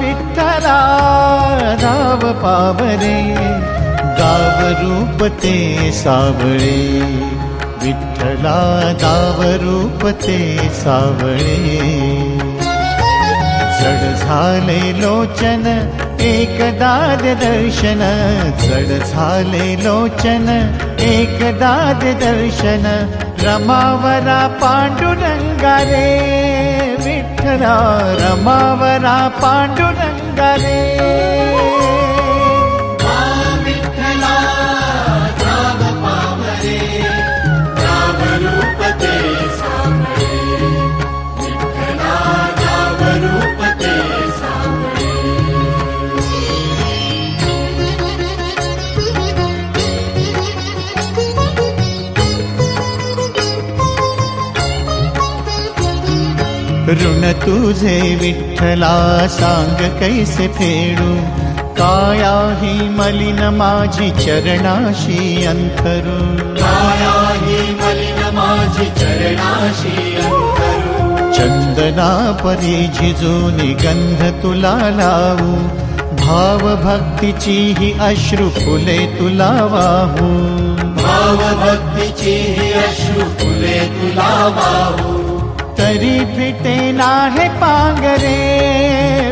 विठ्ठला धाव पावरे, गाव रूप ते सावळे, विठ्ठला गाव रूप ते सावळे. जड झाले लोचन एकदा दर्शन, जड झाले लोचन एकदा दर्शन, रमावरा पांडुरंगा रे, विठ्ठला रमावरा पांडुरंगा रे. ऋण तुझे विठ्ठला सांग कैसे फेडू, काया ही मलिन माझी चरणाशी अंतरू, काया ही मलिन माझी चरणाशी अंतरू. चंदना परी झिजूनी गंध तुला लावू, भाव भक्तीची ही अश्रू फुले तुला वाहू, भाव भक्तीची ही अश्रू फुले तुला वाहू. तरी फिटे नाहे पांगरे,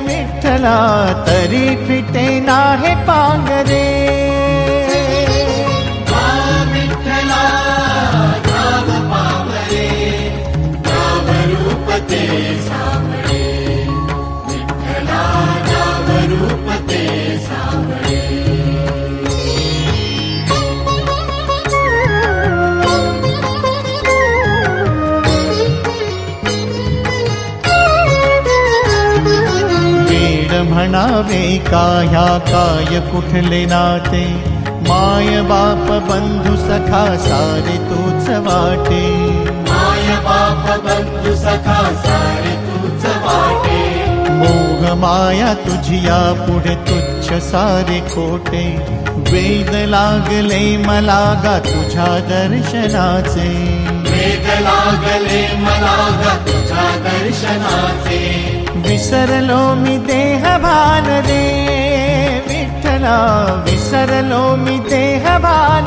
विठ्ठला तरी फिटे नाहे पांगरे. विठ्ठला गाव पावरे, गाव रूप ते सावळे, विठ्ठला गाव रूप ते सावळे. म्हणावे काया काय कुठले नाते, माय बाप बंधू सखा सारे तूच वाटे, माय बाप बंधू सखा सारे तूच वाटे. मोह माया तुझिया पुढे तुच्छ सारे खोटे, वेद लागले मला गा तुझ्या दर्शनाचे, वेद लागले मला गा तुझ्या दर्शनाचे. विसरलो मी देह भान रे, विठ्ठला विसरलो मी देह भान